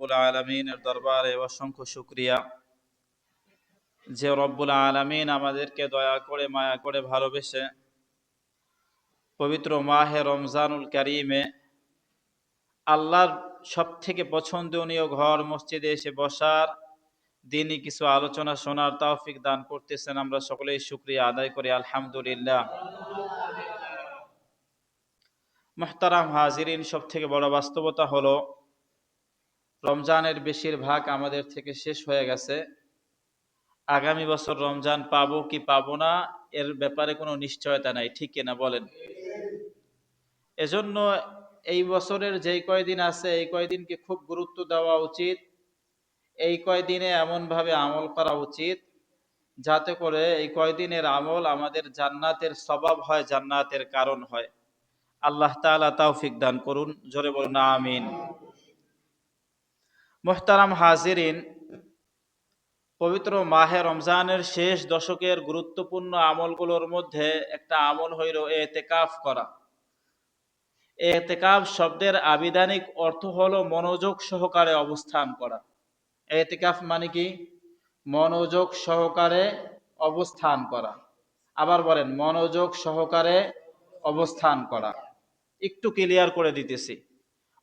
রব্বুল আলামিনের দরবারে অসংখ্য শুকরিয়া যে রব্বুল আলামিন আমাদেরকে দয়া করে মায়া করে ভালোবেসে পবিত্র মাহে রমজানুল কারীমে আল্লাহর সবথেকে পছন্দনীয় ঘর মসজিদে এসে বসার, দিনই কিছু আলোচনা শোনার তৌফিক দান করতেছেন। আমরা সকলেই শুকরিয়া আদায় করি আলহামদুলিল্লাহ। মুহতারাম হাজিরিন, সবথেকে বড় বাস্তবতা হলো রমজানের বেশিরভাগ আমাদের থেকে শেষ হয়ে গেছে। আগামী বছর রমজান পাবো কি পাবো না এর ব্যাপারে কোনো নিশ্চয়তা নাই, ঠিক কিনা বলেন? এজন্য এই বছরের যেই কয়দিন আছে এই কয়দিনকে খুব গুরুত্ব দেওয়া উচিত। এই কয়দিনে এমনভাবে আমল করা উচিত যাতে করে এই কয়দিনের আমল আমাদের জান্নাতের সবাব হয়, জান্নাতের কারণ হয়। আল্লাহ তাআলা তৌফিক দান করুন, জোরে বলুন আমিন। মুহতারাম হাজিরিন, পবিত্র মাহে রমজানের শেষ দশকের গুরুত্বপূর্ণ আমলগুলোর মধ্যে একটা আমল হইল ইতিকাফ করা। ইতিকাফ শব্দের আবিধানিক অর্থ হলো মনোযোগ সহকারে অবস্থান করা। ইতিকাফ মানে কি? মনোযোগ সহকারে অবস্থান করা। আবার বলেন, মনোযোগ সহকারে অবস্থান করা। একটু ক্লিয়ার করে দিতেছি।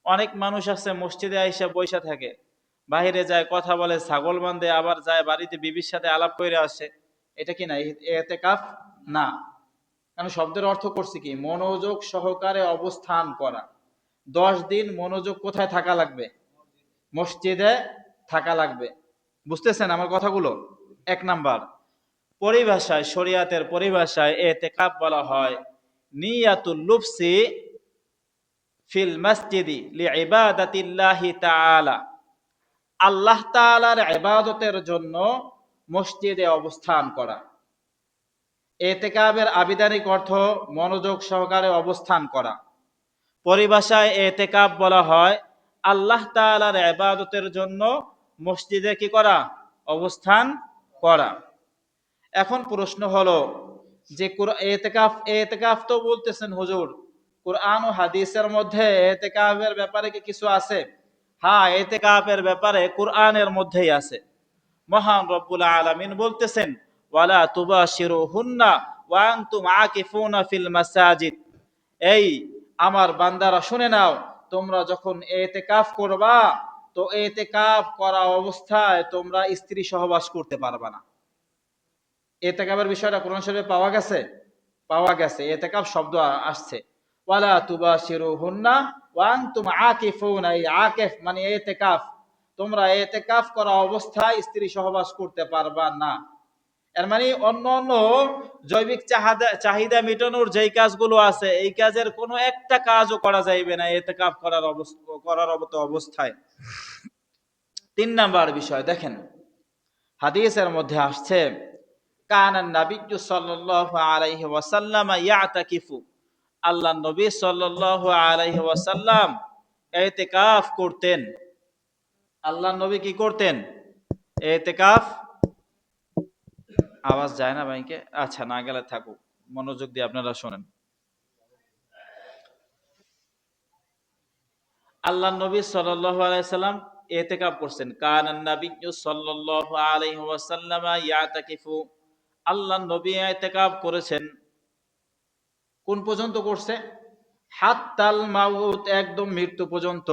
অনেক মানুষ আছে মসজিদে আইসা বইসা থাকে, বাহিরে যায় কথা বলে, ছাগল বান্ধে, আবার যায় বাড়িতে বিবির সাথে আলাপ করে আসে। এটা কি না ইতিকাফ? না। কারণ শব্দের অর্থ করছে কি? মনোযোগ সহকারে অবস্থান করা। 10 দিন মনোযোগ কোথায় থাকা লাগবে? মসজিদে থাকা লাগবে। বুঝতেছেন আমার কথাগুলো? 1 নাম্বার, পরিভাষায়, শরিয়াতের পরিভাষায় ইতিকাফ বলা হয় নিয়াতুল লুবসি ফিল মসজিদি লিইবাদাতিল্লাহি তাআলা। আল্লাহ তাআলার ইবাদতের জন্য মসজিদে অবস্থান করা। ইতিকাফের আবিধানিক অর্থ মনোযোগ সহকারে অবস্থান করা। পরিভাষায় ইতিকাফ বলা হয় আল্লাহ তাআলার ইবাদতের জন্য মসজিদে কি করা? অবস্থান করা। এখন প্রশ্ন হলো যে ইতিকাফ তো বলতেছেন হুজুর, কুরআন ও হাদিসের মধ্যে ইতিকাফের ব্যাপারে কি কিছু আছে? হ্যাঁ, ইতিকাফের ব্যাপারে কুরআনের মধ্যেই আছে। মহান রব্বুল আলামিন বলতেছেন, ওয়ালা তুবাশিরুহুন্না ওয়া আনতুম আকিফুনা ফিল মাসাজিদ। এই আমার বান্দারা শুনে নাও, তোমরা যখন ইতিকাফ করবা তো ইতিকাফ করা অবস্থায় তোমরা স্ত্রী সহবাস করতে পারবা না। ইতিকাফের বিষয়টা কোরআন শরীফে পাওয়া গেছে? পাওয়া গেছে। ইতিকাফ শব্দ আসছে, ওয়ালা তুবাশিরুহুন্না ওয়া আনতুম আকিফুনা। এই আকিফ মানে ইতিকাফ। তোমরা ইতিকাফ করা অবস্থায় স্ত্রী সহবাস করতে পারবা না। এর মানে অন্য অন্য জৈবিক চাহিদা মেটানোর যেই কাজগুলো আছে এই কাজের কোনো একটা কাজও করা যাইবে না ইতিকাফ করার অবস্থায়। 3 নাম্বার বিষয় দেখেন, হাদিসের মধ্যে আসছে কানান নাবিয়্যু সাল্লাল্লাহু আলাইহি ওয়াসাল্লাম ইয়াতাকিফু। আল্লাহর নবী সাল্লাল্লাহু আলাইহি ওয়াসাল্লাম ইতিকাফ করতেন। আল্লাহর নবী কি করতেন? ইতিকাফ। আওয়াজ যায় না ভাইকে? আচ্ছা, না গেলে থাকুক, মনোযোগ দিয়ে আপনারা শোনেন। আল্লাহর নবী সাল্লাল্লাহু আলাইহি সাল্লাম ইতিকাফ করছেন। কানান নাবিয়্যু সাল্লাল্লাহু আলাইহি ওয়াসাল্লাম ইয়াতাকিফু। আল্লাহর নবী ইতিকাফ করেছেন। কোন পর্যন্ত করছে? হাত্তাল মাউত, একদম মৃত্যু পর্যন্ত।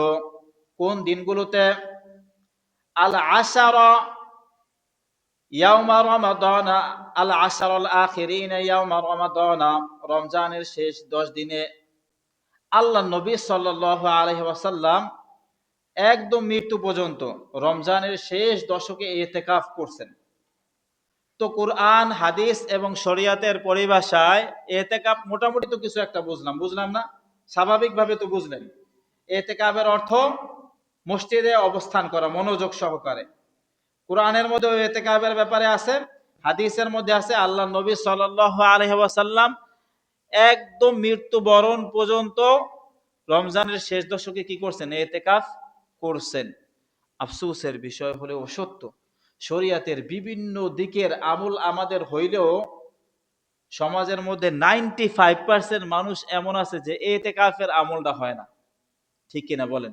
কোন দিনগুলোতে? আল আশারা ইয়াউমা রমাদানা, আল আশারাল আখিরিন ইয়াউমা রমাদানা। রমজানের শেষ 10 দিনে আল্লাহ নবী সাল্লাল্লাহু আলাইহি ওয়াসাল্লাম একদম মৃত্যু পর্যন্ত রমজানের শেষ দশকে ইতিকাফ করছেন। তো কুরআন, হাদিস এবং শরিয়াতের পরিভাষায় ইতিকাফ মোটামুটি তো কিছু একটা বুঝলাম না? স্বাভাবিকভাবে তো বুঝলেন। ইতিকাফের অর্থ মসজিদে অবস্থান করা মনোযোগ সহকারে। কুরআনের মধ্যে ইতিকাফের ব্যাপারে আছে, হাদিসের মধ্যে আছে। আল্লাহ নবী সাল্লাল্লাহু আলাইহি ওয়াসাল্লাম একদম মৃত্যুবরণ পর্যন্ত রমজানের শেষ দশকে কি করছেন? ইতিকাফ করছেন। আফসোসের বিষয় হলেও সত্য, শরিয়াতের বিভিন্ন দিকের আমল আমাদের হইলেও সমাজের মধ্যে 95% মানুষ এমন আছে যে ইতিকাফের আমলটা হয় না, ঠিক কিনা বলেন?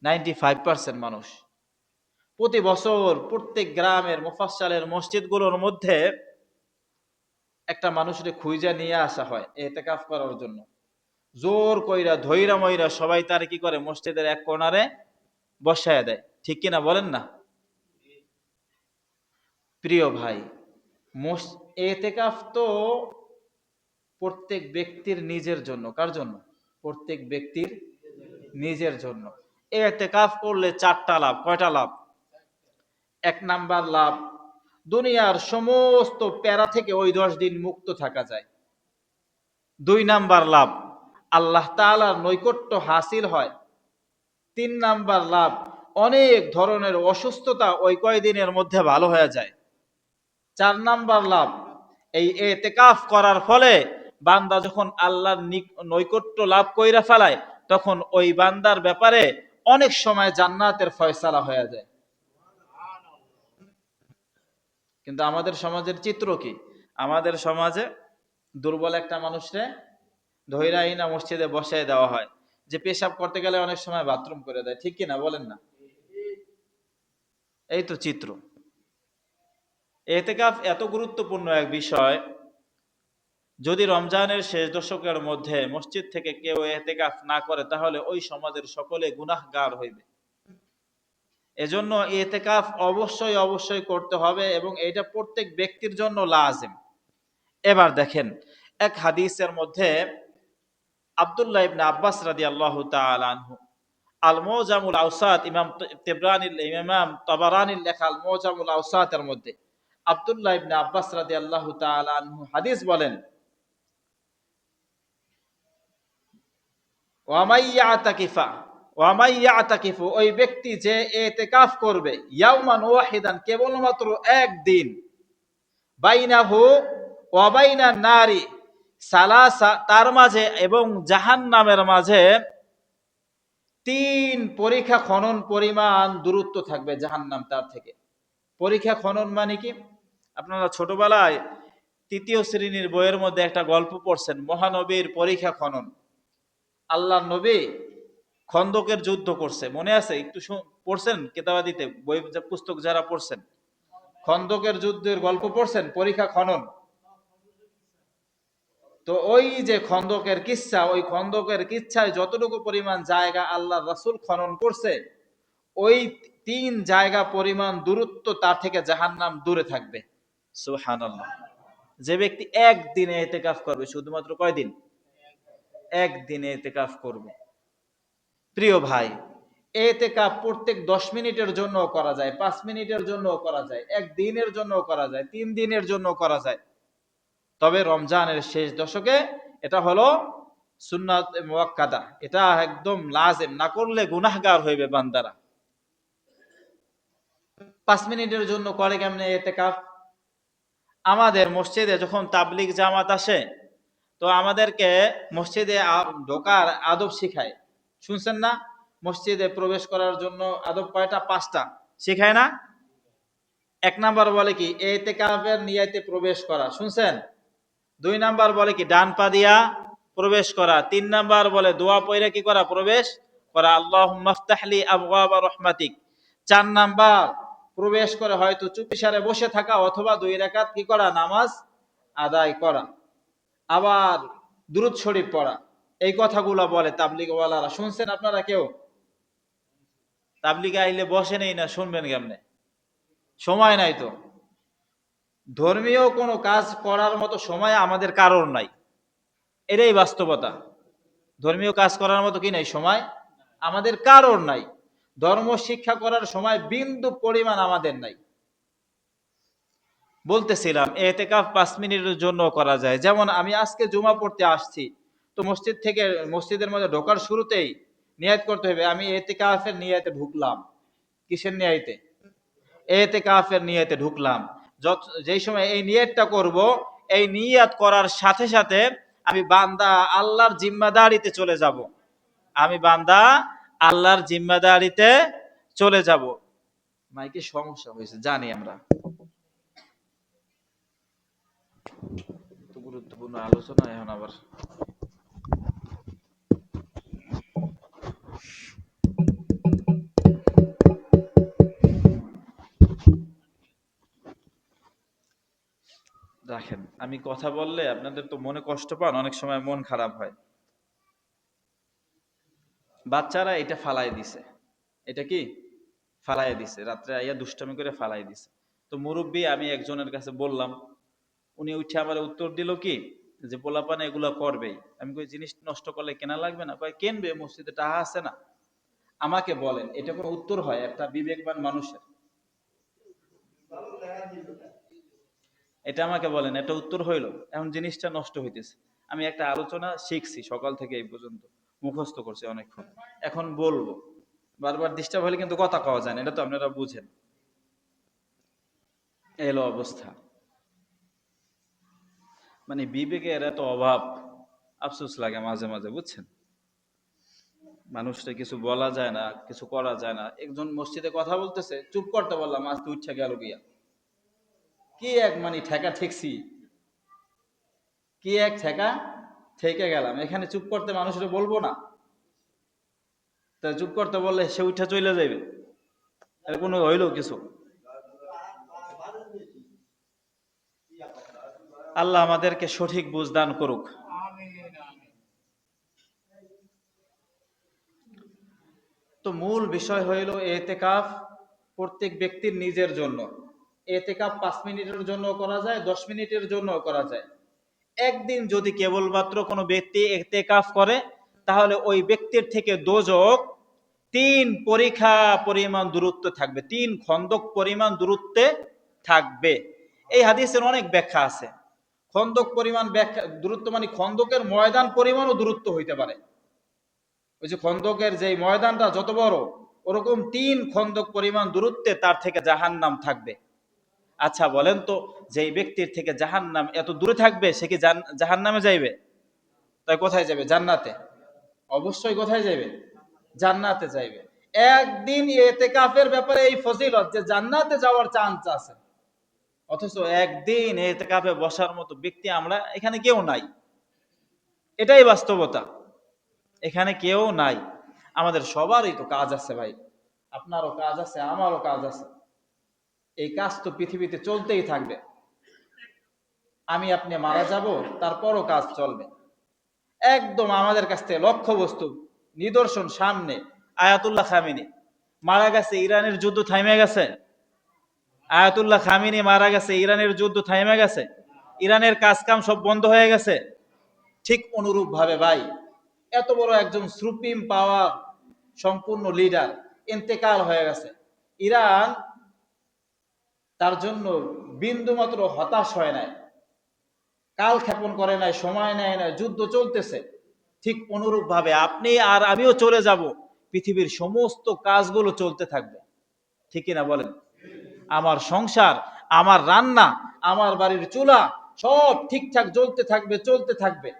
95% মানুষ প্রতি বছর প্রত্যেক গ্রামের মুফাসসালের মসজিদগুলোর মধ্যে একটা মানুষকে খুঁজে নিয়ে আসা হয় ইতিকাফ করার জন্য। জোর কইরা ধইরা মইরা সবাই তার কি করে মসজিদের এক কোণারে বসায় দেয়, ঠিক কিনা বলেন না? প্রিয় ভাই, ইতিকাফ তো প্রত্যেক ব্যক্তির নিজের জন্য। কার জন্য? প্রত্যেক ব্যক্তির নিজের জন্য। ইতিকাফ করলে 4টা লাভ। কয়টা লাভ? 1 নাম্বার লাভ, দুনিয়ার সমস্ত প্যারা থেকে ওই 10 দিন মুক্ত থাকা যায়। 2 নাম্বার লাভ, আল্লাহ তাআলার নৈকট্য হাসিল হয়। 3 নাম্বার লাভ, অনেক ধরনের অসুস্থতা ওই কয়দিনের মধ্যে ভালো হয়ে যায়। 4 নাম্বার লাভ, এই ইতিকাফ করার ফলে বান্দা যখন আল্লাহর নৈকট্য লাভ কইরা ফেলায় তখন ওই বান্দার ব্যাপারে অনেক সময় জান্নাতের ফয়সালা হয়ে যায়। কিন্তু আমাদের সমাজের চিত্র কি? আমাদের সমাজে দুর্বল একটা মানুষরে ধইরাই না মসজিদে বসায় দেওয়া হয়, যে পেশাব করতে গেলে অনেক সময় বাথরুম করে দেয়, ঠিক কিনা বলেন না? এই তো চিত্র। ইতিকাফ এত গুরুত্বপূর্ণ এক বিষয়, যদি রমজানের শেষ দশকের মধ্যে মসজিদ থেকে কেউ ইতিকাফ না করে তাহলে ওই সমাজের সকলে গুনাহগার হইবে। এজন্য ইতিকাফ অবশ্যই অবশ্যই করতে হবে এবং এটা প্রত্যেক ব্যক্তির জন্য লাজিম। এবার দেখেন, এক হাদিসের মধ্যে আব্দুল্লাহ ইবনে আব্বাস রাদিয়াল্লাহু তাআলা আনহু, আল মুজামুল আওসাত, ইমাম তাবারানির লেখা আল মুজামুল আওসাতের মধ্যে আব্দুল্লাহ ইবনে আব্বাস রাদিয়াল্লাহু তাআলা আনহু হাদিস বলেন, ওয়ামাইয়াতাকিফু, ওই ব্যক্তি যে ইতিকাফ করবে, ইয়াউমান ওয়াহিদান, কেবলমাত্র একদিন, বাইনাহু ওয়া বাইনান নারি সালাসা, তার মাঝে এবং জাহান্নামের মাঝে 3 পরীক্ষা খনন পরিমাণ দূরত্ব থাকবে জাহান্নাম তার থেকে। পরীক্ষা খনন মানে কি? আপনারা ছোটবেলায় 3য় শ্রেণীর বইয়ের মধ্যে একটা গল্প পড়ছেন, মহানবীর পরীক্ষা খনন। আল্লাহর নবী খন্দকের যুদ্ধ করছে, মনে আছে? একটু পড়ছেন কিতাবাদিতে, বই পুস্তক যারা পড়ছেন, খন্দকের যুদ্ধের গল্প পড়ছেন, পরীক্ষা খনন। তো ওই যে খন্দকের কিচ্ছা, ওই খন্দকের কিচ্ছায় যতটুকু পরিমাণ জায়গা আল্লাহ রাসূল খনন করছে, ওই 3 জায়গা পরিমাণ দূরত্ব তার থেকে জাহান্নাম দূরে থাকবে। সুবহানাল্লাহ। যে ব্যক্তি একদিনে ইতিকাফ করবে, শুধুমাত্র কয়দিন? একদিনে ইতিকাফ করবে। প্রিয় ভাই, ইতিকাফ প্রত্যেক 10 মিনিটের জন্য করা যায়, 5 মিনিটের জন্য করা যায়, একদিনের জন্য করা যায়, 3 দিনের জন্য করা যায়। তবে রমজানের শেষ দশকে এটা হলো সুন্নাত মুআক্কাদা, এটা একদম লাজিম, না করলে গুনাহগার হইবে বান্দারা। 5 মিনিটের জন্য করে কেমনে ইতিকাফ? আমাদের মসজিদে যখন তাবলিগ জামাত আসে, তো আমাদেরকে মসজিদে ঢোকার আদব শিখায়, শুনছেন না? মসজিদে প্রবেশ করার জন্য আদব কয়টা? 5টা শিখায় না? 1 নাম্বার বলে কি? ইতিকাফের নিয়তে প্রবেশ করা, শুনছেন? 2 নাম্বার বলে কি? ডান পা দিয়া প্রবেশ করা। 3 নাম্বার বলে দোয়া পড়ে কি করা? প্রবেশ করা, আল্লাহুম্মা ইফতাহলি আবওয়াবা রাহমাতিক। 4 নাম্বার, প্রবেশ করে হয়তো চুপিসারে বসে থাকা অথবা 2 রাকাত কি করা? নামাজ আদায় করা, আবার দুরূদ শরীফ পড়া। এই কথাগুলো বলে তাবলিগ ওয়ালারা, শুনছেন আপনারা কেউ? তাবলিগে আইলে বসে নেই না, শুনবেন কেমনে? সময় নাই তো। ধর্মীয় কোনো কাজ করার মতো সময় আমাদের কারোর নাই, এটাই বাস্তবতা। ধর্মীয় কাজ করার মতো কি নাই? সময় আমাদের কারোর নাই। ধর্ম শিক্ষা করার সময় বিন্দু পরিমাণ আমাদের নাই। বলতেছিলাম ইতিকাফ 5 মিনিটের জন্য করা যায়। যেমন আমি আজকে জুমা পড়তে আসছি, তো মসজিদ থেকে মসজিদের মধ্যে ঢোকার শুরুতেই নিয়ত করতে হবে আমি ইতিকাফের নিয়তে ঢুকলাম। কিসের নিয়তে? ইতিকাফের নিয়তে ঢুকলাম। যেই সময় এই নিয়তটা করব, এই নিয়ত করার সাথে সাথে আমি বান্দা আল্লাহর জিম্মাদারিতে চলে যাব। আমি বান্দা আল্লাহর জিম্মাদারিতে চলে যাব। মাইকে সমস্যা হয়েছে জানি আমরা, গুরুত্বপূর্ণ আলোচনা এখন আবার। দেখেন, আমি কথা বললে আপনাদের তো মনে কষ্ট পান, অনেক সময় মন খারাপ হয়। বাচ্চারা এটা ফালাই দিছে, এটা কি ফালাই দিছে, রাত্রে আইয়া দুষ্টামি করে ফালাই দিছে। তো মুরব্বী আমি একজনের কাছে বললাম, উনি উঠে আমার উত্তর দিল কি, যে পোলাপানে এগুলো করবেই। আমি কই জিনিস নষ্ট করলে কেনা লাগবে না? কয় কেনবে, মসজিদে টাকা আছে না। আমাকে বলেন এটা কোনো উত্তর হয় একটা বিবেকবান মানুষের? এটা আমাকে বলেন, এটা উত্তর হইল? এখন জিনিসটা নষ্ট হইতেছে। আমি একটা আলোচনা শিখছি সকাল থেকে এই পর্যন্ত, মুখস্থ করছি অনেকক্ষণ, এখন বলবো। বারবার ডিস্টার্ব হলে কিন্তু কথা কওয়া যায় না, এটা তো আপনারা বুঝেন। এলো অবস্থা, মানে বিবেকের এত অভাব, আফসোস লাগে মাঝে মাঝে, বুঝছেন। মানুষটা কিছু বলা যায় না, কিছু করা যায় না। একজন মসজিদে কথা বলতেছে, চুপ করতে বললাম, আজ তুই উঠে গেল গিয়া, কি এক মানে ঠেকা ঠেকছি, কি এক ঠেকা থেকে গেলাম। এখানে চুপ করতে মানুষের বলবো না, তা চুপ করতে বললে সে উঠে চলে যাবে, এর কোনো হইলো কিছু? আল্লাহ আমাদেরকে সঠিক বুঝ দান করুক। তো মূল বিষয় হইল এতেকাফ প্রত্যেক ব্যক্তির নিজের জন্য। এতেকাফ 5 মিনিটের জন্য করা যায়, 10 মিনিটের জন্য করা যায়। একদিন যদি কেবলমাত্র কোনো ব্যক্তি এতেকাফ করে, তাহলে ওই ব্যক্তির থেকে দোজখ 3 পরিখা পরিমাণ দূরত্ব থাকবে, 3 খন্দক পরিমাণ দূরত্বে থাকবে। এই হাদিসের অনেক ব্যাখ্যা আছে। খন্দক পরিমাণ ব্যাখ্যা দূরত্ব মানে খন্দকের ময়দান পরিমাণও দূরত্ব হইতে পারে। ওই যে খন্দকের যে ময়দানটা যত বড়, ওরকম 3 খন্দক পরিমাণ দূরত্বে তার থেকে জাহান্নাম থাকবে। আচ্ছা বলেন তো, যেই ব্যক্তির থেকে জাহান্নাম এত দূরে থাকবে, সে কি জাহান্নামে যাইবে? তাই কোথায় যাবে? জান্নাতে। অবশ্যই কোথায় যাবে? জান্নাতে যাইবে। একদিন এতেকাফের ব্যাপারে এই ফজিলত যে জান্নাতে যাওয়ার চান্স আছে, অথচ একদিন এতেকাফে বসার মতো ব্যক্তি আমরা এখানে কেউ নাই। এটাই বাস্তবতা, এখানে কেউ নাই। আমাদের সবারই তো কাজ আছে ভাই, আপনারও কাজ আছে, আমারও কাজ আছে। এই কাজ তো পৃথিবীতে চলতেই থাকবে। আমি আপনি মারা যাব, তারপরও কাজ চলবে। একদম আমাদের কাছ থেকে লক্ষ্য বস্তু নিদর্শন সামনে, আয়াতুল্লাহ খামিনি মারা গেছে, ইরানের যুদ্ধ থামে গেছে। আয়াতুল্লাহ খামিনি মারা গেছে, ইরানের যুদ্ধ থামে গেছে, ইরানের কাজ কাম সব বন্ধ হয়ে গেছে। ঠিক অনুরূপ ভাবে ভাই, এত বড় একজন সুপ্রিম পাওয়ার সম্পূর্ণ লিডার ইন্তেকাল হয়ে গেছে। ইরান তার জন্য বিন্দু মাত্র হতাশ হয় নাই, কাল ক্ষেপণ করে নাই, সময় নেয় নাই, যুদ্ধ চলতেছে। ঠিক অনুরূপ ভাবে আপনি আর আমিও চলে যাব, পৃথিবীর সমস্ত কাজগুলো চলতে থাকবে। ঠিক না বলেন? আমার সংসার, আমার রান্না, আমার বাড়ির চুলা সব ঠিকঠাক জ্বলতে থাকবে, চলতে থাকবে।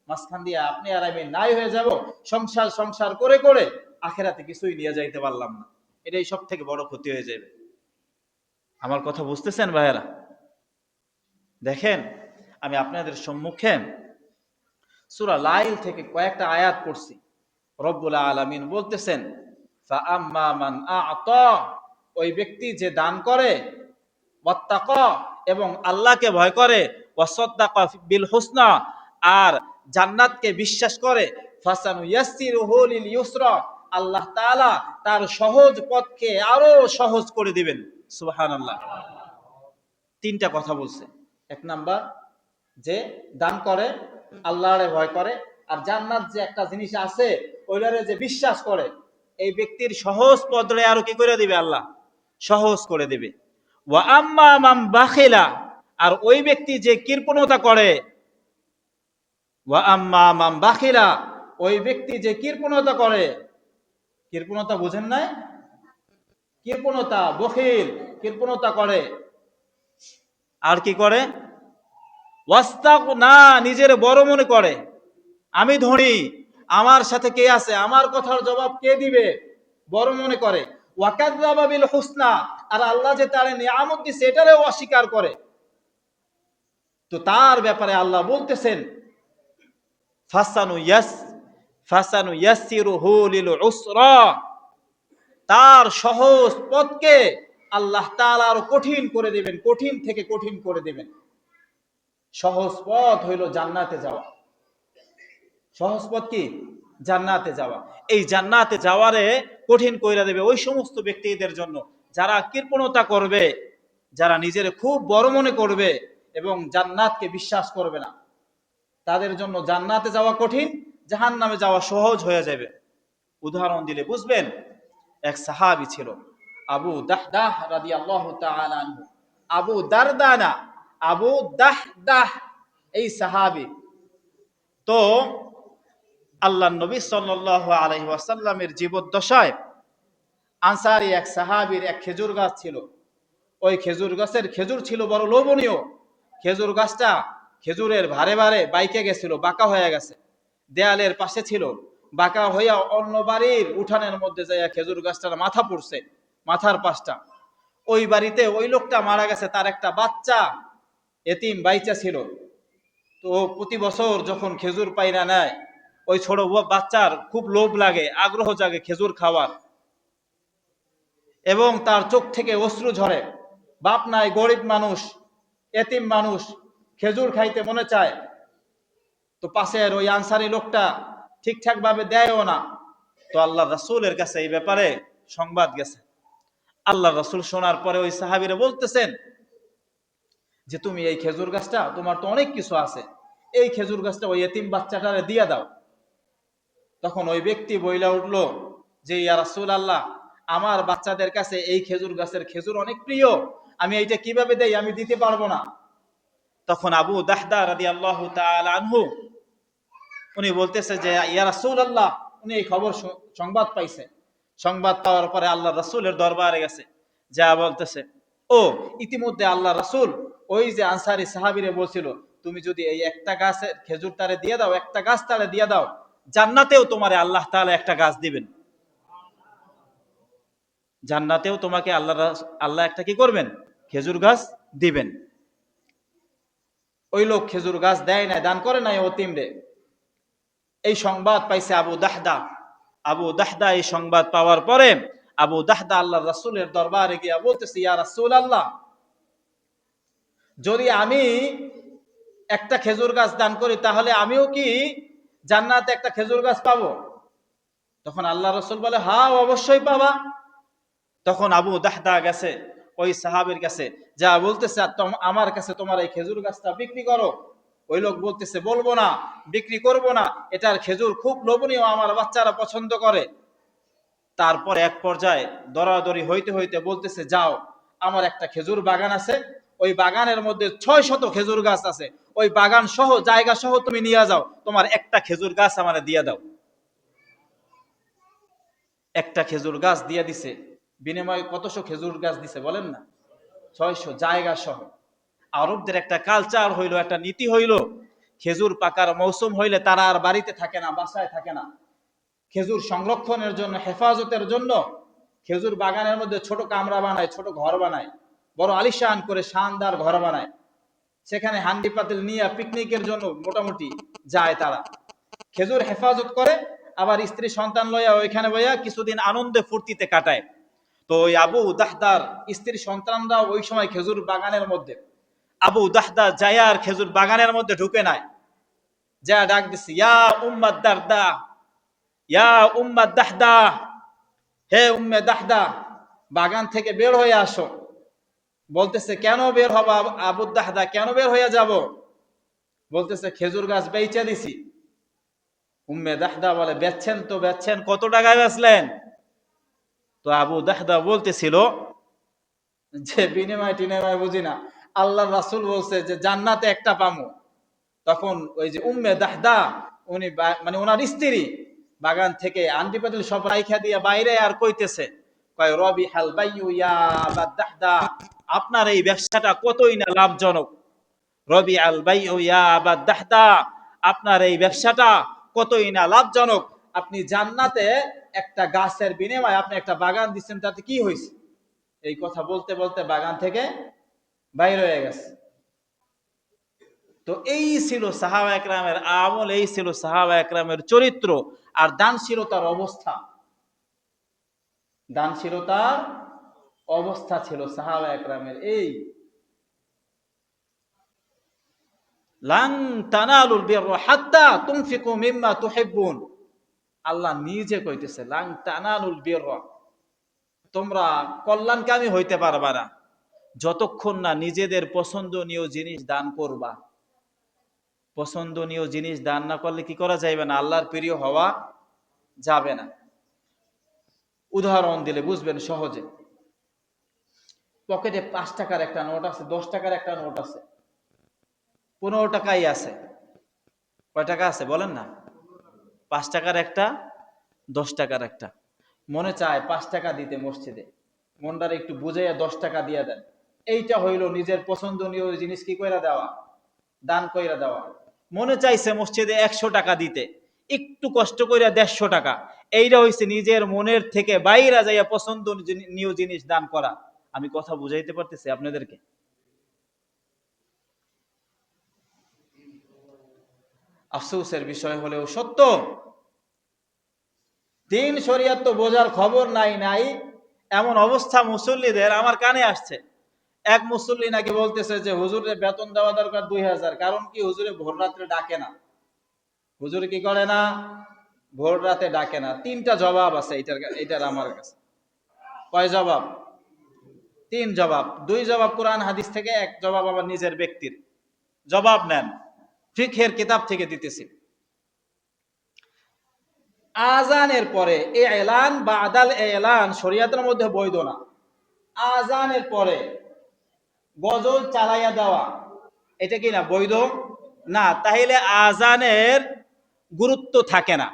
মাঝখান দিয়ে আপনি আর আমি নাই হয়ে যাব, সংসার সংসার করে করে আখেরাতে কিছুই নিয়ে যাইতে পারলাম না। এটাই সব থেকে বড় ক্ষতি হয়ে যাবে। আমার কথা বুঝতেছেন ভাইয়েরা? দেখেন, আমি আপনাদের সম্মুখে সূরা লাইল থেকে কয়েকটা আয়াত পড়ছি। রব্বুল আলামিন বলতেছেন, ফাআম্মা মান আ'তা, ওই ব্যক্তি যে দান করে, ওয়াত্তাকা, এবং আল্লাহকে ভয় করে, ওয়াসাদ্দাকা বিল হুসনা, আর জান্নাতকে বিশ্বাস করে, ফাসানুয়াসসিরুহু লিল ইউসরা, আল্লাহ তাআলা তার সহজ পথকে আরো সহজ করে দিবেন। সুবহানাল্লাহ। 3টা কথা বলছে। এক নাম্বার, যে দান করে, আল্লাহরে ভয় করে, আর জান্নাত যে একটা জিনিস আছে ওইটারে যে বিশ্বাস করে, এই ব্যক্তির সহজ পথরে আরো কি করে দিবে? আল্লাহ সহজ করে দিবে। ওয়া আম্মা মান বাখিলা, আর ওই ব্যক্তি যে কৃপণতা করে, ওয়া আম্মা মান বাখিলা, ওই ব্যক্তি যে কৃপণতা করে, কৃপণতা বুঝেন নাই? কৃপণতা, বখিল, কৃপণতা করে। আর কি করে? ওয়াস্তাগনা, নিজের বড় মনে করে, আমি ধনী, আমার সাথে কে আছে, আমার কথার জবাব কে দিবে, বড় মনে করে। ওয়াকাযযাবা বিল হুসনা, আর আল্লাহ যে তার নিয়ামত দিয়েছে এটারও অস্বীকার করে। তো তার ব্যাপারে আল্লাহ বলতেছেন, ফাসানুয়াসসিরুহু লিল উসরা, তার সহজ পথকে আল্লাহ তাআলা আরো কঠিন করে দিবেন, কঠিন থেকে কঠিন করে দিবেন। সহজ পথ হইল জান্নাতে যাওয়া। সহজ পথ কি? জান্নাতে যাওয়া। এই জান্নাতে যাওয়ারে কঠিন কইরা দেবে ওই সমস্ত ব্যক্তিদের জন্য যারা কৃপণতা করবে, যারা নিজের খুব বড় মনে করবে এবং জান্নাতকে বিশ্বাস করবে না। তাদের জন্য জান্নাতে যাওয়া কঠিন, জাহান্নামে যাওয়া সহজ হয়ে যাবে। উদাহরণ দিলে বুঝবেন। এক সাহাবী ছিল, আবু দাহদাহ রাদিয়াল্লাহু তাআলা আনহু। আবু দারদা না, আবু দাহদাহ, এই সাহাবী। তো আল্লাহ নবী সাল্লাল্লাহু আলাইহি ওয়াসাল্লামের জীবদ্দশায় আনসারী এক সাহাবীর এক খেজুর গাছ ছিল। ওই খেজুর গাছের খেজুর ছিল বড় লোভনীয়। খেজুর গাছটা খেজুরের ভারে ভারে বাইকে গেছিল, বাঁকা হয়ে গেছে, দেয়ালের পাশে ছিল, বাঁকা হইয়া অন্য বাড়ির উঠানের মধ্যে যাইয়া খেজুর গাছটার মাথা পড়ছে, মাথার পাশটা। ওই বাড়িতে ওই লোকটা মারা গেছে, তার একটা বাচ্চা এতিম বাইচা ছিল। তো প্রতি বছর যখন খেজুর পাইরা নেয়, ওই ছোট বাচ্চার খুব লোভ লাগে, আগ্রহ জাগে খেজুর খাওয়ার, এবং তার চোখ থেকে অশ্রু ঝরে। বাপ নাই, গরিব মানুষ, এতিম মানুষ, খেজুর খাইতে মনে চায়। তো পাশের ওই আনসারি লোকটা ঠিকঠাক ভাবে দেয়ও না। তো আল্লাহ রাসূলের কাছে এই ব্যাপারে সংবাদ গেছে। আল্লাহ রাসূল শোনার পরে ওই সাহাবীরা বলতেছেন যে তুমি এই খেজুর গাছটা, তোমার তো অনেক কিছু আছে, এই খেজুর গাছটা ওই এতিম বাচ্চাটারে দিয়া দাও। তখন ওই ব্যক্তি বইলা উঠলো যে ইয়া রাসূলুল্লাহ, আমার বাচ্চাদের কাছে এই খেজুর গাছের খেজুর অনেক প্রিয়, আমি এইটা কিভাবে দেই, আমি দিতে পারবো না। তখন আবু দাহদা রাদিয়াল্লাহু তাআলা আনহু উনি বলতেছে যে ইয়া রাসূলুল্লাহ, উনি এই খবর সংবাদ পাইছে। সংবাদ পাওয়ার পরে আল্লাহ রাসূলের দরবারে গেছে, যা বলতেছে, ও ইতিমধ্যে আল্লাহ রাসূল ওই যে আনসারী সাহাবীরে বলছিল তুমি যদি এই একটা গাছের খেজুর তারে দিয়ে দাও, একটা গাছ তারে দিয়ে দাও, জান্নাতেও তোমারে আল্লাহ তাআলা একটা গাছ দিবেন। জান্নাতেও তোমাকে আল্লাহ একটা কি করবেন? খেজুর গাছ দিবেন। ওই লোক খেজুর গাছ দেয় নাই, দান করে নাই অতিম রে। এই সংবাদ পাইছে আবু দাহদা। আবু দাহদা এই সংবাদ পাওয়ার পরে আবু দাহদা আল্লাহ রাসূলের দরবারে গিয়া বলতেছে, ইয়া রাসূলুল্লাহ, যদি আমি একটা খেজুর গাছ দান করি তাহলে আমিও কি জান্নাতে একটা খেজুর গাছ পাবো? তখন আল্লাহ রাসূল বলে, হ্যাঁ অবশ্যই পাবা। তখন আবু দাহদা গেছে ওই সাহাবীর কাছে, যা বলতেছে আমার কাছে তোমার এই খেজুর গাছটা বিক্রি করো। ওই লোক বলতেছে, বলবো না, বিক্রি করব না, এটার খেজুর খুব লোভনীয়, আমার বাচ্চারা পছন্দ করে। তারপর এক পর্যায়ে দরাদরি হইতে হইতে বলতেছে, যাও, আমার একটা খেজুর বাগান আছে, ওই বাগানের মধ্যে 600 খেজুর গাছ আছে, ওই বাগান সহ জায়গা সহ তুমি নিয়ে যাও, তোমার একটা খেজুর গাছ আমারে দিয়ে দাও। একটা খেজুর গাছ দিয়ে দিছে, বিনিময়ে কতশো খেজুর গাছ দিছে বলেন না? 600, জায়গা সহ। আরবদের একটা কালচার হইলো, একটা নীতি হইলো, খেজুর পাকার মৌসুম হইলে তারা আর বাড়িতে থাকে না, বাসায় থাকে না। খেজুর সংরক্ষণের জন্য, হেফাজতের জন্য খেজুর বাগানের মধ্যে ছোট কামরা বানায়, ছোট ঘর বানায়, বড় আলিশান করে শানদার ঘর বানায়। সেখানে হান্ডি পাতিল নিয়ে পিকনিকের জন্য মোটামুটি যায় তারা। খেজুর হেফাজত করে, আবার স্ত্রী সন্তান লইয়া ওইখানে বইয়া কিছুদিন আনন্দে ফুর্তিতে কাটায়। তো ওই আবু দাহদার স্ত্রী সন্তানরা ওই সময় খেজুর বাগানের মধ্যে। আবু দাহদা জায়ার খেজুর বাগানের মধ্যে ঢুকে নাই, যা ডাক দিছে, ইয়া উম্মাদ দারদা, ইয়া উম্মাদ দাহদা, হে উম্মে দাহদা, বাগান থেকে বের হয়ে আসো। বলতেছে, কেন বের হবো আবু দাহদা, কেন বের হয়ে যাব? বলতেছে, খেজুর গাছ বেচে দিছি। উম্মে দাহদা বলে, বেচছেন তো বেচছেন, কত টাকায় বেচলেন? তো আবু দাহদা বলতেছিল যে বিনিময় টিনিময় বুঝি না, আল্লাহ রাসূল বলছে যে জান্নাতে একটা পামু। তখন ওই যে উম্মে দাহদা, উনি মানে ওনার স্ত্রী বাগান থেকে আন্টি পাতিল সব রাইখা দিয়ে বাইরে আর কইতেছে, কয় রবি হাল বাইয়ু ইয়া আবা দাহদা, আপনার এই ব্যবসাটা কতই না লাভজনক। রবি আল বাইয়ু ইয়া আবা দাহদা, আপনার এই ব্যবসাটা কতই না লাভজনক। আপনি জান্নাতে একটা গাছের বিনিময়ে আপনি একটা বাগান দিচ্ছেন, তাতে কি হয়েছে? এই কথা বলতে বলতে বাগান থেকে বাইরে হয়ে গেছে। তো এই ছিল সাহাবা একরামের আমল, এই ছিল সাহাবা একরামের চরিত্র আর দানশীলতার অবস্থা। দানশীলতার অবস্থা ছিল সাহাবা একরামের এই। লান তানালুল বিররা হাত্তা তুনফিকু মিম্মা তুহিব্বুন। আল্লাহ নিজে কইতেছে লান তানালুল বিররা, তোমরা কল্যাণকামী হইতে পারবা না যতক্ষণ না নিজেদের পছন্দনীয় জিনিস দান করবা। পছন্দনীয় জিনিস দান না করলে কি করা যাবে না? আল্লাহর প্রিয় হওয়া যাবে না। উদাহরণ দিলে বুঝবেন সহজে। পকেটে 5 টাকার একটা নোট আছে, 10 টাকার একটা নোট আছে, 15 টাকাই আছে। কয় টাকা আছে বলেন না? 5 টাকার একটা, 10 টাকার একটা। মনে চায় 5 টাকা দিতে মসজিদে, মনটারে একটু বুঝাইয়া 10 টাকা দিয়ে দেন। এইটা হইল নিজের পছন্দনীয় জিনিস কি কইরা দেওয়া, দান কইরা দেওয়া। মনে চাইছে মসজিদে 100 টাকা দিতে, একটু কষ্ট কইরা 150 টাকা। এইটা হইছে নিজের মনের থেকে বাইরে যাইয়া পছন্দনীয় জিনিস দান করা। আমি কথা বুঝাইতে পারতেছি আপনাদেরকে? আফসোসের বিষয় হলেও সত্য, দিন শরিয়ত তো বোঝার খবর নাই নাই এমন অবস্থা মুসল্লিদের আমার কানে আসছে। এক মুসল্লি নাকি বলতেছে যে হুজুরের বেতন দেওয়া দরকার 2000, কারণ কি হুজুরে ভোর রাত্রে ডাকে না। হুজুরে কি করে না? ভোর রাতে ডাকে না। 3টা জবাব আছে এটার আমার কাছে। কয় জবাব? 3 জবাব। 2 জবাব কোরআন হাদিস থেকে, 1 জবাব আমার নিজের ব্যক্তির। জবাব নেন, ফিকহের কিতাব থেকে দিতেছি। আজানের পরে এই এলান বা আদাল এলান শরিয়াতের মধ্যে বৈধ না। আজানের পরে গজল চালাইয়া দেওয়া, এটা কি না বৈধ না? তাহলে আজানের গুরুত্ব থাকে না।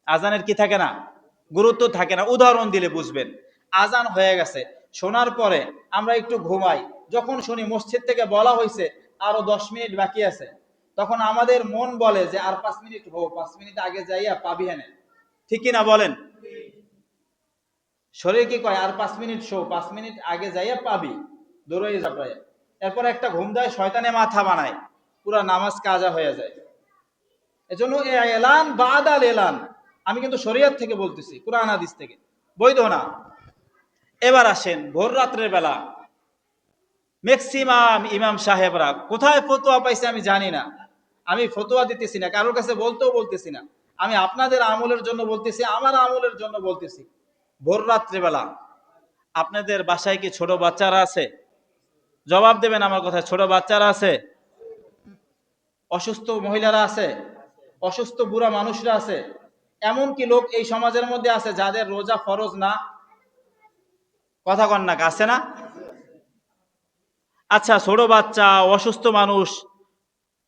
আজানের কি থাকে না? গুরুত্ব থাকে না। উদাহরণ দিলে বুঝবেন। আজান হয়ে গেছে, শোনার পরে আমরা একটু ঘুমাই। যখন শুনি মসজিদ থেকে বলা হয়েছে আরো 10 মিনিট বাকি আছে, তখন আমাদের মন বলে যে আর 5 মিনিট হোক, 5 মিনিট আগে যাইয়া পাবি হেনে। ঠিক কিনা বলেন? শরীর কি কয় আর 5 মিনিট শো, 5 মিনিট আগে যাইয়া পাবি, দৌড়াই যাবে। এরপর একটা ঘুম দেয়, শয়তানে মাথা বানায়, পুরা নামাজ কাজা হয়ে যায়। এজন্য এলান বাদাল এলান, আমি কিন্তু শরীয়ত থেকে বলতেছি, কুরআন হাদিস থেকে, বৈধ না। এবার আসেন ভোর রাত্রের বেলা ম্যাক্সিমাম ইমাম সাহেবরা কোথায় ফতোয়া পাইছে আমি জানি না। আমি ফতোয়া দিতেছি না, কারোর কাছে বলতেছি না। আমি আপনাদের আমলের জন্য বলতেছি, আমার আমলের জন্য বলতেছি। ভোর রাত্রিবেলা আপনাদের বাসায় কি ছোট বাচ্চারা আছে? জবাব দেবেন আমার কথা। ছোট বাচ্চারা আছে? অসুস্থ মহিলারা আছে? অসুস্থ বুড়া মানুষরা আছে? এমন কি লোক এই সমাজের মধ্যে আছে যাদের রোজা ফরজ না? কথা কন না, আছে না? আচ্ছা, ছোট বাচ্চা, অসুস্থ মানুষ,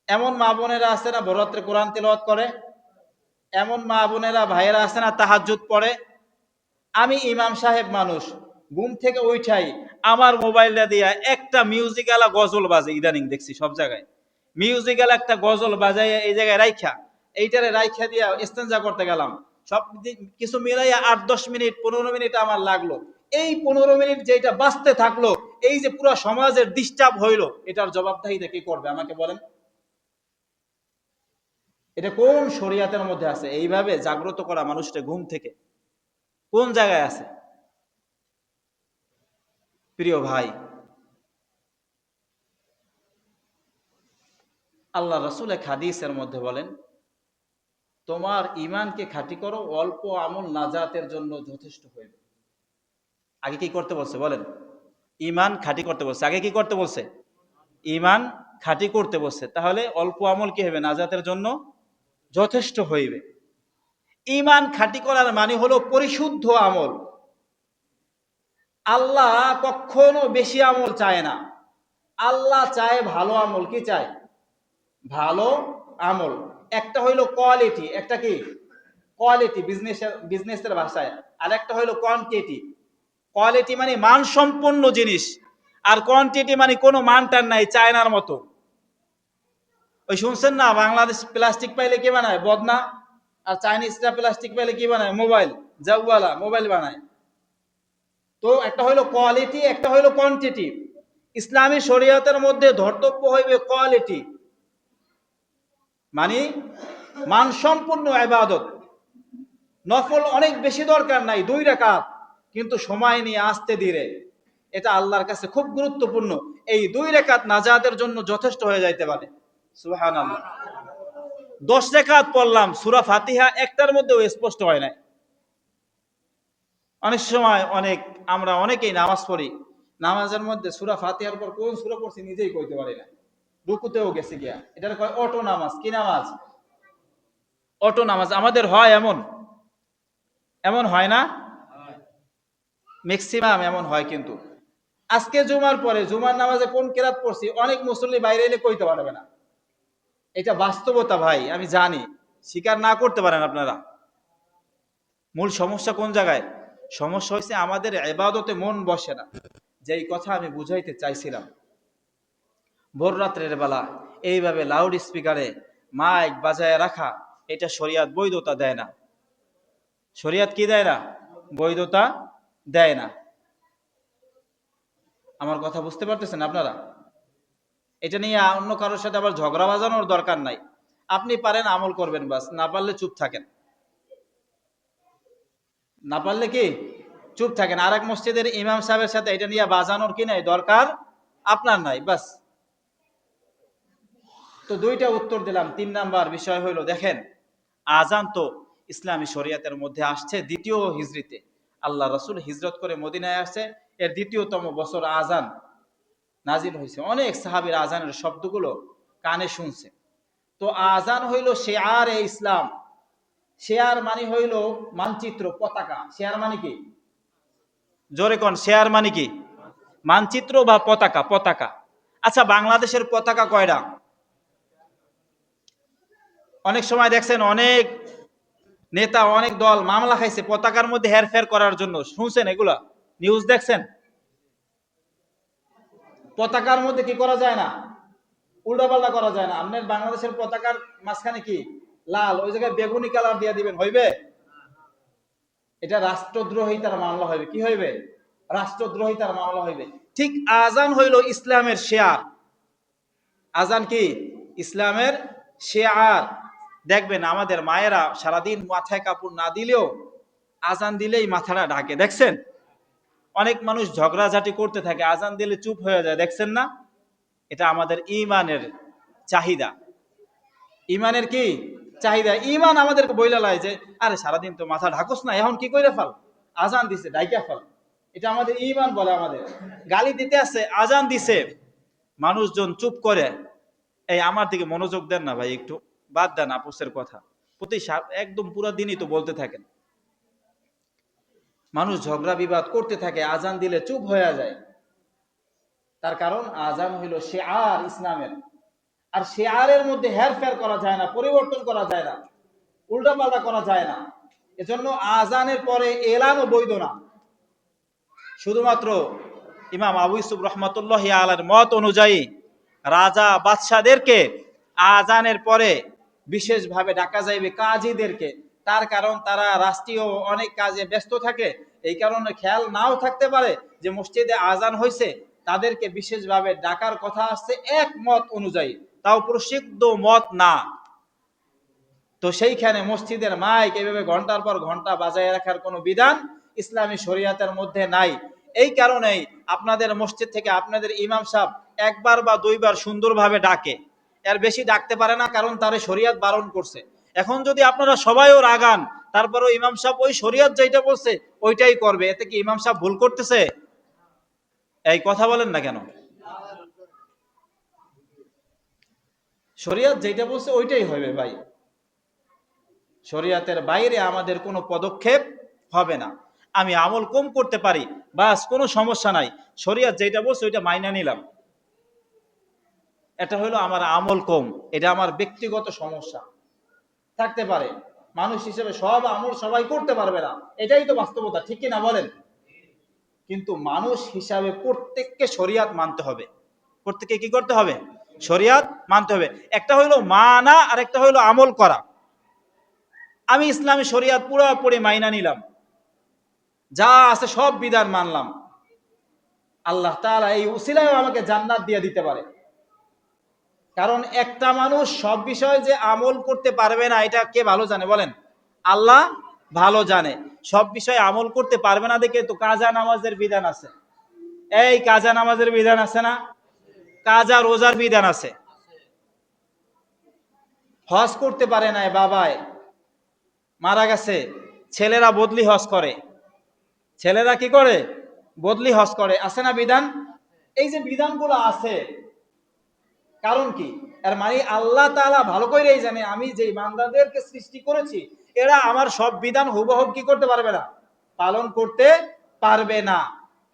এমন মা বোনেরা আছে না ভোররাত্রে কোরআন তেলাওয়াত করে? এমন মা বোনেরা ভাইয়েরা আছে না তাহাজ্জুদ পড়ে? আমি ইমাম সাহেব মানুষ, ঘুম থেকে উঠাই, আমার মোবাইলটা দিয়া একটা মিউজিকালা গজল বাজে। ইদানিং দেখছি সব জায়গায় মিউজিক্যাল একটা গজল বাজাই, এই জায়গায় রাইখা, এইটারে রাইখা দিয়া ইস্তেঞ্জা করতে গেলাম। সব কিছু মিলাইয়া 8-10 মিনিট 15 মিনিট আমার লাগলো। এই 15 মিনিট যেটা বাঁচতে থাকলো, এই যে পুরো সমাজের ডিস্টার্ব হইলো, এটার জবাবদাহিতা কি করবে আমাকে বলেন? এটা কোন শরিয়াতের মধ্যে আছে এইভাবে জাগ্রত করা মানুষটা ঘুম থেকে? কোন জায়গায় আছে? প্রিয় ভাই, আল্লাহ রাসূল এক হাদিসের মধ্যে বলেন, তোমার ইমানকে খাঁটি করো, অল্প আমল নাজাতের জন্য যথেষ্ট হইবে। আগে কি করতে বলছে বলেন? ইমান খাঁটি করতে বলছে। আগে কি করতে বলছে? ইমান খাঁটি করতে বলছে। তাহলে অল্প আমল কি হবে? নাজাতের জন্য যথেষ্ট হইবে। ইমান খাঁটি করার মানে হলো পরিশুদ্ধ আমল। আল্লাহ কখনো বেশি আমল চায় না। আল্লাহ চায় ভালো আমল। কি চায়? ভালো আমল। একটা হইলো কোয়ালিটি, একটা কি কোয়ালিটি বিজনেসের ভাষায়, আর একটা হইলো কোয়ান্টিটি। কোয়ালিটি মানে মানসম্পন্ন জিনিস, আর কোয়ান্টিটি মানে কোনো মানটার নাই, চায়নার মতো। ওই শুনছেন না, বাংলাদেশ প্লাস্টিক পাইলে কি বানায়? বদনা। আর চাইনিজরা প্লাস্টিক পাইলে কি বানায়? মোবাইল। জাউওয়ালা মোবাইল বানায়। তো একটা হইলো কোয়ালিটি, একটা হইলো কোয়ান্টিটি। ইসলামী শরীয়তের মধ্যে ধর্তব্য হইবে কোয়ালিটি, মানে মানসম্পন্ন ইবাদত। নফল অনেক বেশি দরকার নাই, 2 রাকাত, কিন্তু সময় নিয়ে আস্তে ধীরে। এটা আল্লাহর কাছে খুব গুরুত্বপূর্ণ। এই 2 রাকাত নাজাতের জন্য যথেষ্ট হয়ে যাইতে পারে। সুবহানাল্লাহ। 10 রাকাত পড়লাম, সূরা ফাতিহা একটার মধ্যেও স্পষ্ট হয় না। অনেক সময় আমরা অনেকেই নামাজ পড়ি, নামাজের মধ্যে সূরা ফাতিহার পর কোন সূরা পড়ছি নিজেই কইতে পারি না, রুকুতেও গেছে গিয়া। এটার কয় অটো নামাজ। কি নামাজ? অটো নামাজ। আমাদের হয় এমন, এমন হয় না? ম্যাক্সিমাম এমন হয়। কিন্তু আজকে জুমার পরে জুমার নামাজে কোন কেরাত পড়ছি অনেক মুসল্লি বাইরে এলে কইতে পারবে না। এটা বাস্তবতা ভাই, আমি জানি, স্বীকার না করতে পারেন আপনারা। মূল সমস্যা কোন জায়গায়? সমস্যা হয়েছে আমাদের ইবাদতে মন বসে না। যেই কথা আমি বুঝাইতে চাইছিলাম, ভোর রাত্রের বেলা এইভাবে লাউড স্পিকারে মাইক বাজায় রাখা, এটা শরিয়ত বৈধতা দেয় না। শরিয়ত কি দেয় না? বৈধতা দেয় না। আমার কথা বুঝতে পারতেছেন আপনারা? এটা নিয়ে অন্য কারোর সাথে আবার ঝগড়া বাজানোর দরকার নাই। আপনি পারেন আমল করবেন, বাস। না পারলে চুপ থাকেন। না পারলে কি চুপ থাকেন। আরেক মসজিদের ইমাম সাহেবের সাথে এটা নিয়ে বাজানোর কি নাই, দরকার আপনার নাই, বাস। তো দুইটা উত্তর দিলাম। 3 নাম্বার বিষয় হইল, দেখেন, আজান তো ইসলামী শরিয়াতের মধ্যে আসছে দ্বিতীয় হিজরিতে। আল্লাহ রসুল হিজরত করে মদিনায় আসছে, এর দ্বিতীয়তম বছর আজান নাজিল হয়েছে। অনেক সাহাবীর আজানের শব্দগুলো কানে শুনছে। তো আজান হইল শেয়ার এ ইসলাম। শেয়ার মানে হইল মানচিত্র, পতাকা। শেয়ার মানে কি? জোরে কোন, শেয়ার মানে কি? মানচিত্র বা পতাকা। পতাকা। আচ্ছা, বাংলাদেশের পতাকা কয়টা? অনেক সময় দেখছেন অনেক নেতা, অনেক দল মামলা খাইছে পতাকার মধ্যে হেরফের করার জন্য। শুনছেন এগুলা? নিউজ দেখছেন? পতাকার মধ্যে কি করা যায় না? উল্টাপাল্টা করা যায় না। আপনার বাংলাদেশের পতাকার মাঝখানে কি লাল, ওই জায়গায় বেগুনি কালার দিয়ে দিবেন, হইবে? এটা রাষ্ট্রদ্রোহিতার মামলা হইবে। কি হইবে? রাষ্ট্রদ্রোহিতার মামলা হইবে। ঠিক আজান হইল ইসলামের শেয়ার। আজান কি? ইসলামের শেয়ার। দেখবেন আমাদের মায়েরা সারাদিন মাথায় কাপড় না দিলেও আজান দিলেই মাথাটা ঢাকে, দেখছেন? অনেক মানুষ ঝগড়াঝাটি করতে থাকে, আজান দিলে চুপ হয়ে যায়, দেখছেন না? এটা আমাদের ইমানের চাহিদা। ইমানের কি চাহিদা? ইমান আমাদেরকে বইলা লাই যে, আরে সারাদিন তো মাথা ঢাকুস না, এখন কি কইরা ফেল, আজান দিছে ডাইকা ফেল। এটা আমাদের ইমান বলে। আমাদের গালি দিতে আছে, আজান দিছে, মানুষজন চুপ করে। এই আমার দিকে মনোযোগ দেন না ভাই, একটু বাদ দেন আপুসের কথা। একদম পুরো দিনই তো বলতে থাকেন। মানুষ ঝগড়া বিবাদ করতে থাকে, আজান দিলে চুপ হয়ে যায়। তার কারণ আজান হইল শেয়ার ইসলামের। আর শেয়ারের মধ্যে হেরফের করা যায় না, পরিবর্তন করা যায় না, উল্টাপাল্টা করা যায় না। এজন্য আজানের পরে এলানও বৈধ না। শুধুমাত্র ইমাম আবু ইউসুফ রহমতুল্লাহ আলার মত অনুযায়ী রাজা বাদশাদেরকে আজানের পরে বিশেষভাবে ডাকা যাইবে, কাজীদেরকে। তার কারণ তারা রাষ্ট্রীয় অনেক কাজে ব্যস্ত থাকে, এই কারণে খেয়াল নাও থাকতে পারে যে মসজিদে আজান হয়েছে। তাদেরকে বিশেষভাবে ডাকার কথা আসছে এক মত অনুযায়ী, তাও প্রসিদ্ধ মত না। তো সেইখানে মসজিদের মাইক এইভাবে ঘন্টার পর ঘন্টা বাজায় রাখার কোনো বিধান ইসলামী শরিয়াতের মধ্যে নাই। এই কারণেই আপনাদের মসজিদ থেকে আপনাদের ইমাম সাহেব একবার বা দুইবার সুন্দরভাবে ডাকে, এর বেশি ডাকতে পারে না, কারণ তারে শরিয়াত বারণ করছে। এখন যদি আপনারা সবাইও রাগান, তারপরেও ইমাম সাহেব ওই শরিয়াত যেটা বলছে ওইটাই করবে, এতে কি ইমাম সাহেব ভুল করতেছে? এই কথা বলেন না কেন? শরিয়াত যেটা বলছে ওইটাই হবে ভাই। শরিয়াতের বাইরে আমাদের কোনো পদক্ষেপ হবে না। আমি আমল কম করতে পারি, বাস, কোনো সমস্যা নাই। শরিয়াত যেটা বলছে ওইটা মাইনা নিলাম, এটা হলো আমার আমল কম, এটা আমার ব্যক্তিগত সমস্যা থাকতে পারে। মানুষ হিসেবে সব আমল সবাই করতে পারবে না, এটাই তো বাস্তবতা, ঠিক কিনা বলেন? কিন্তু মানুষ হিসাবে প্রত্যেককে শরিয়াত মানতে হবে। প্রত্যেককে কি করতে হবে? শরিয়াত মানতে হবে। একটা হইলো মানা আর একটা হইলো আমল করা। আমি ইসলামী শরিয়াত পুরোপুরি মাইনা নিলাম, যা আছে সব বিধান মানলাম, আল্লাহ তাআলা এই উসিলায় আমাকে জান্নাত দিয়ে দিতে পারে। কারণ একটা মানুষ সব বিষয়ে যে আমল করতে পারবে না, এটা কে ভালো জানে বলেন? আল্লাহ ভালো জানে। সব বিষয়ে আমল করতে পারবে না দেখে তো কাজা নামাজের বিধান আছে। এই কাজা নামাজের বিধান আছে না? কাজা রোজার বিধান আছে। হজ করতে পারে নাই, বাবায় মারা গেছে, ছেলেরা বদলি হজ করে। ছেলেরা কি করে? বদলি হজ করে। আছে না বিধান? এই যে বিধানগুলো আছে, কারণ কি? এর মানে আল্লাহ তাআলা ভালো করেই জানে আমি যেই বান্দাদেরকে সৃষ্টি করেছি এরা আমার সব বিধান হুবহু কি করতে পারবে না, পালন করতে পারবে না।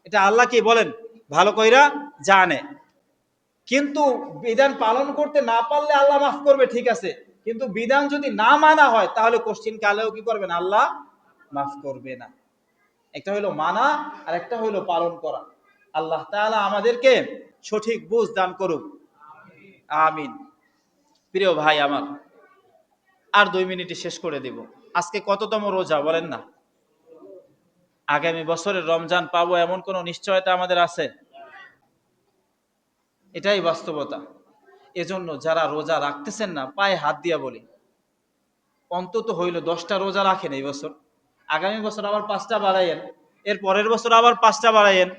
এটা আল্লাহ কি বলেন ভালো কইরা জানে। কিন্তু বিধান পালন করতে না পারলে আল্লাহ মাফ করবে, ঠিক আছে, কিন্তু বিধান যদি না মানা হয় তাহলে কোশ্চিন কালেও কি করবেন, আল্লাহ মাফ করবে না। একটা হইলো মানা আর একটা হইলো পালন করা। আল্লাহ তাআলা আমাদেরকে সঠিক বুঝ দান করুক, আমিন। প্রিয় ভাই আমার, আর 2 মিনিটে শেষ করে দেব। আজকে কততম রোজা বলেন না? আগামী বছরের রমজান পাবো এমন কোন নিশ্চয়তা আমাদের আছে? এটাই বাস্তবতা। এজন্য যারা রোজা রাখতেছেন না, পায়ে হাত দিয়া বলি, অন্তত হইল 10টা রোজা রাখেন এই বছর। আগামী বছর আবার 5টা বাড়াইয়েন, এর পরের বছর আবার 5টা বাড়াইয়েন।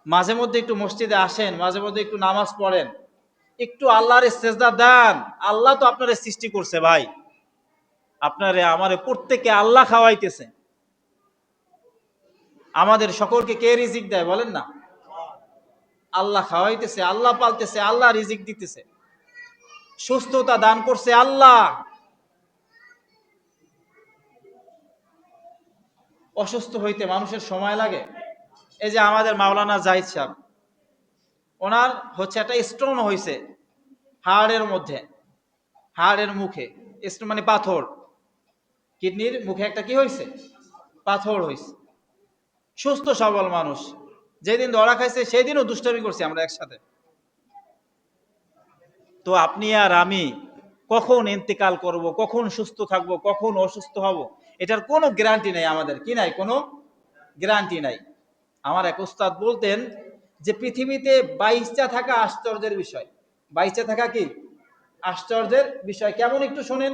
মাঝে মধ্যে একটু মসজিদে আসেন, মাঝে মধ্যে একটু নামাজ পড়েন, একটু আল্লাহর সেজদা দেন। আল্লাহ তো আপনারে সৃষ্টি করছে ভাই, আপনারে আমারে প্রত্যেককে আল্লাহ খাওয়াইতেছে। আমাদের সকলকে কে রিজিক দেয় বলেন না? আল্লাহ খাওয়াইতেছে, আল্লাহ পালতেছে, আল্লাহ রিজিক দিতেছে, সুস্থতা দান করছে আল্লাহ। অসুস্থ হইতে মানুষের সময় লাগে? এই যে আমাদের মাওলানা জাহিদ সাহেব, ওনার হচ্ছে একটা স্টোন হয়েছে হাড়ের মধ্যে, হাড়ের মুখে, স্টোন মানে পাথর, কিডনির মুখে একটা কি হয়েছে, পাথর হয়েছে। সুস্থ সবল মানুষ, যেদিন ধরা খাইছে সেদিনও দুষ্টামি করছি আমরা একসাথে। তো আপনি আর আমি কখন ইন্তেকাল করব, কখন সুস্থ থাকব, কখন অসুস্থ হব, এটার কোনো গ্যারান্টি নাই আমাদের, কি নাই, কোনো গ্যারান্টি নাই। আমার এক উস্তাদ বলতেন যে পৃথিবীতে 22টা থাকা আশ্চর্যের বিষয়। 22টা থাকা কি আশ্চর্যের বিষয়, কেমন একটু শোনেন,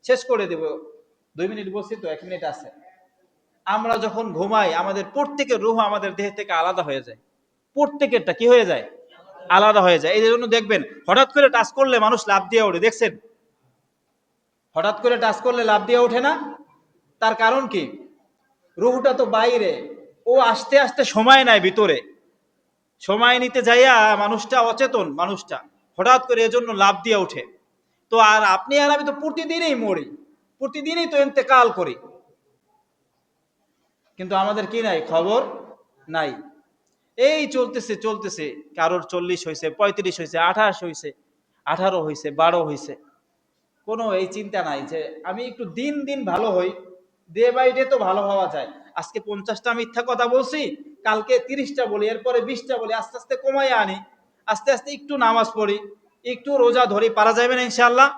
শেষ করে দেব। 2 মিনিট বলছি তো, 1 মিনিট আছে। আমরা যখন ঘুমাই আমাদের প্রত্যেকের রূহ আমাদের দেহ থেকে আলাদা হয়ে যায়, প্রত্যেকেরটা কি হয়ে যায়, আলাদা হয়ে যায়। এই জন্য দেখবেন হঠাৎ করে টাচ করলে মানুষ লাফ দিয়ে ওঠে, দেখছেন? হঠাৎ করে টাচ করলে লাফ দিয়ে ওঠে না? তার কারণ কি? রুহটা তো বাইরে, ও আস্তে আস্তে সময় নেয় ভিতরে, সময় নিতে যাইয়া মানুষটা অচেতন, মানুষটা হঠাৎ করে এজন্য লাফ দিয়ে ওঠে। তো আর আপনি আর আমি তো প্রতিদিনই মরি, প্রতিদিনই তো ইন্তেকাল করি, কিন্তু আমাদের কি নাই, খবর নাই। এই চলতেছে চলতেছে, কারোর 40 হয়েছে, 35 হয়েছে, 28 হয়েছে, 18 হয়েছে, 12 হয়েছে, কোনো এই চিন্তা নাই যে আমি একটু দিন দিন ভালো হই, ডে বাই ডে তো ভালো হওয়া যায়। আজকে 50টা মিথ্যা কথা বলছি, কালকে 30টা বলি, এরপরে 20টা বলি, আস্তে আস্তে কমাই আনি, আস্তে আস্তে একটু নামাজ পড়ি, একটু রোজা ধরি, পারা যাবে না ইনশাআল্লাহ?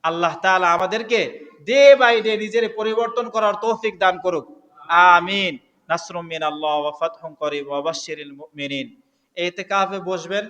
আল্লাহ তাআলা আমাদেরকে ডে বাই ডে নিজের পরিবর্তন করার তৌফিক দান করুক, আমিন। নাসরুম মিনাল্লাহ ওয়া ফাতহুন করিব ওয়া বাশশিরিল মুমিনিন। ইতিকাফে বসবেন,